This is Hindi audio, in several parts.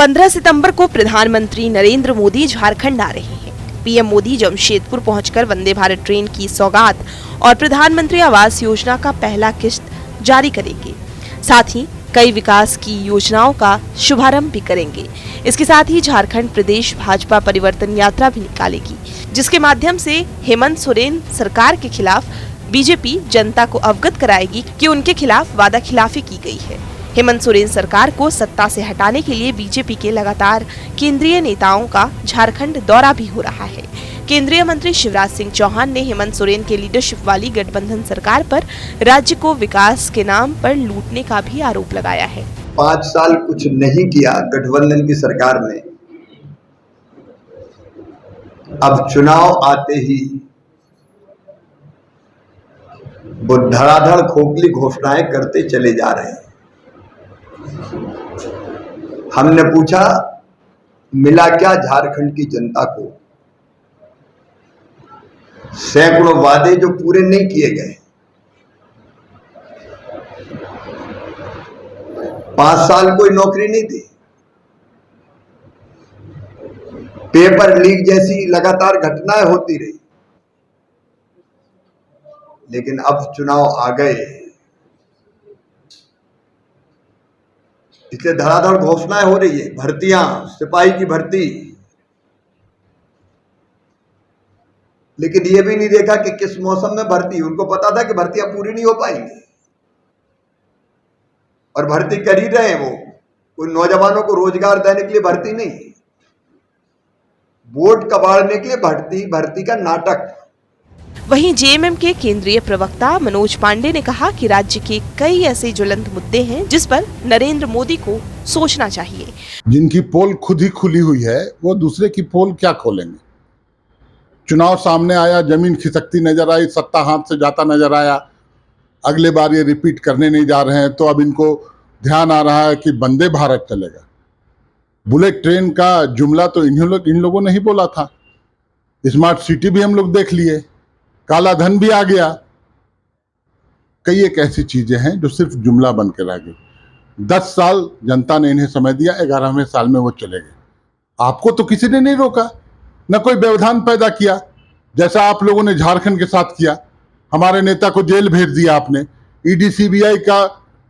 15 सितंबर को प्रधानमंत्री नरेंद्र मोदी झारखंड आ रहे हैं। पीएम मोदी जमशेदपुर पहुंचकर वंदे भारत ट्रेन की सौगात और प्रधानमंत्री आवास योजना का पहला किस्त जारी करेंगे। साथ ही कई विकास की योजनाओं का शुभारंभ भी करेंगे। इसके साथ ही झारखंड प्रदेश भाजपा परिवर्तन यात्रा भी निकालेगी, जिसके माध्यम से हेमंत सोरेन सरकार के खिलाफ बीजेपी जनता को अवगत कराएगी कि उनके खिलाफ वादा खिलाफी की गई है। हेमंत सोरेन सरकार को सत्ता से हटाने के लिए बीजेपी के लगातार केंद्रीय नेताओं का झारखंड दौरा भी हो रहा है। केंद्रीय मंत्री शिवराज सिंह चौहान ने हेमंत सोरेन के लीडरशिप वाली गठबंधन सरकार पर राज्य को विकास के नाम पर लूटने का भी आरोप लगाया है। 5 साल कुछ नहीं किया गठबंधन की सरकार ने। अब चुनाव आते ही वो धड़ाधड़ खोखली घोषणाएं करते चले जा रहे हैं। हमने पूछा मिला क्या झारखंड की जनता को? सैकड़ों वादे जो पूरे नहीं किए गए। 5 साल कोई नौकरी नहीं दी। पेपर लीक जैसी लगातार घटनाएं होती रही। लेकिन अब चुनाव आ गए, इसलिए धड़ाधड़ घोषणाएं हो रही है। भर्तियां, सिपाही की भर्ती, लेकिन ये भी नहीं देखा कि किस मौसम में भर्ती। उनको पता था कि भर्तियां पूरी नहीं हो पाएंगी और भर्ती कर ही रहे हैं। वो कोई नौजवानों को रोजगार देने के लिए भर्ती नहीं, वोट कबाड़ने के लिए भर्ती का नाटक। वहीं जेएमएम के केंद्रीय प्रवक्ता मनोज पांडे ने कहा कि राज्य के कई ऐसे ज्वलंत मुद्दे हैं जिस पर नरेंद्र मोदी को सोचना चाहिए। जिनकी पोल खुद ही खुली हुई है, वो दूसरे की पोल क्या खोलेंगे? चुनाव सामने आया, जमीन खिसकती नजर आई, सत्ता हाथ से जाता नजर आया। अगले बार ये रिपीट करने नहीं जा रहे हैं, तो अब इनको ध्यान आ रहा है कि वंदे भारत चलेगा। बुलेट ट्रेन का जुमला तो इन लोगों ने ही बोला था। स्मार्ट सिटी भी हम लोग देख लिए, काला धन भी आ गया। कई एक ऐसी चीजें हैं जो सिर्फ जुमला बन के रह गई। 10 साल जनता ने इन्हें समय दिया, 11वें साल में वो चले गए। आपको तो किसी ने नहीं रोका, न कोई व्यवधान पैदा किया, जैसा आप लोगों ने झारखंड के साथ किया। हमारे नेता को जेल भेज दिया आपने। ईडी सीबीआई का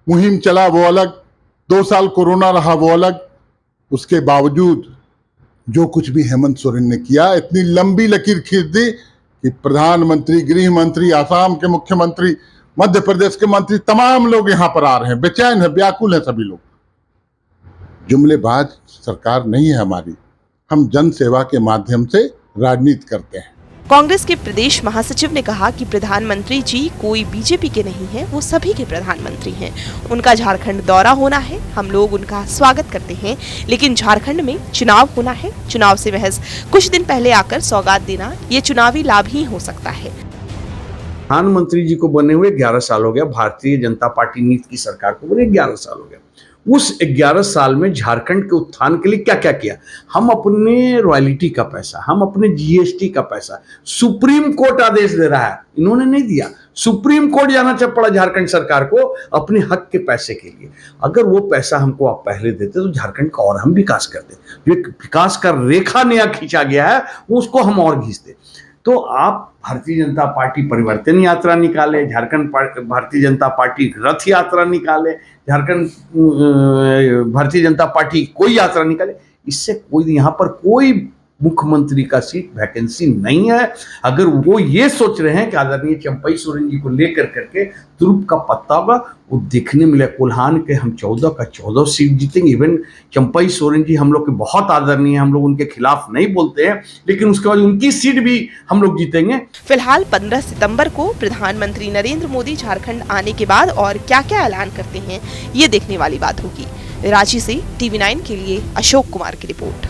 मुहिम चला, वो अलग। 2 साल कोरोना रहा, वो अलग। उसके बावजूद जो कुछ भी हेमंत सोरेन ने किया, इतनी लंबी लकीर खींच दी कि प्रधानमंत्री, गृह मंत्री, आसाम के मुख्यमंत्री, मध्य प्रदेश के मंत्री, तमाम लोग यहाँ पर आ रहे हैं, बेचैन है, व्याकुल है सभी लोग। जुमलेबाज सरकार नहीं है हमारी। हम जन सेवा के माध्यम से राजनीति करते हैं। कांग्रेस के प्रदेश महासचिव ने कहा कि प्रधानमंत्री जी कोई बीजेपी के नहीं हैं, वो सभी के प्रधानमंत्री हैं। उनका झारखंड दौरा होना है, हम लोग उनका स्वागत करते हैं, लेकिन झारखंड में चुनाव होना है। चुनाव से महज कुछ दिन पहले आकर सौगात देना ये चुनावी लाभ ही हो सकता है। प्रधानमंत्री जी को बने हुए 11 साल हो गया। भारतीय जनता पार्टी नीति की सरकार को बने 11 साल हो गया। उस 11 साल में झारखंड के उत्थान के लिए क्या क्या किया? हम अपने रॉयल्टी का पैसा, हम अपने जीएसटी का पैसा, सुप्रीम कोर्ट आदेश दे रहा है, इन्होंने नहीं दिया। सुप्रीम कोर्ट जाना पड़ा झारखंड सरकार को अपने हक के पैसे के लिए। अगर वो पैसा हमको आप पहले देते तो झारखंड का और हम विकास करते। जो एक विकास का रेखा नया खींचा गया है, उसको हम और खींचते। तो आप भारतीय जनता पार्टी परिवर्तन यात्रा निकाले, झारखंड भारतीय जनता पार्टी रथ यात्रा निकाले, झारखंड भारतीय जनता पार्टी कोई यात्रा निकाले, इससे कोई यहाँ पर कोई मुख्यमंत्री का सीट वैकेंसी नहीं है। अगर वो ये सोच रहे हैं कि आदरणीय चंपई सोरेन जी को लेकर करके तुरुप का पत्ता होगा, वो देखने मिले। कोल्हान के हम 14 का 14 सीट जीतेंगे। इवन चंपई सोरेन जी हम लोग के बहुत आदरणीय है, हम लोग उनके खिलाफ नहीं बोलते हैं, लेकिन उसके बाद उनकी सीट भी हम लोग जीतेंगे। फिलहाल 15 सितंबर को प्रधानमंत्री नरेंद्र मोदी झारखंड आने के बाद और क्या क्या ऐलान करते हैं, ये देखने वाली बात होगी। रांची से TV9 के लिए अशोक कुमार की रिपोर्ट।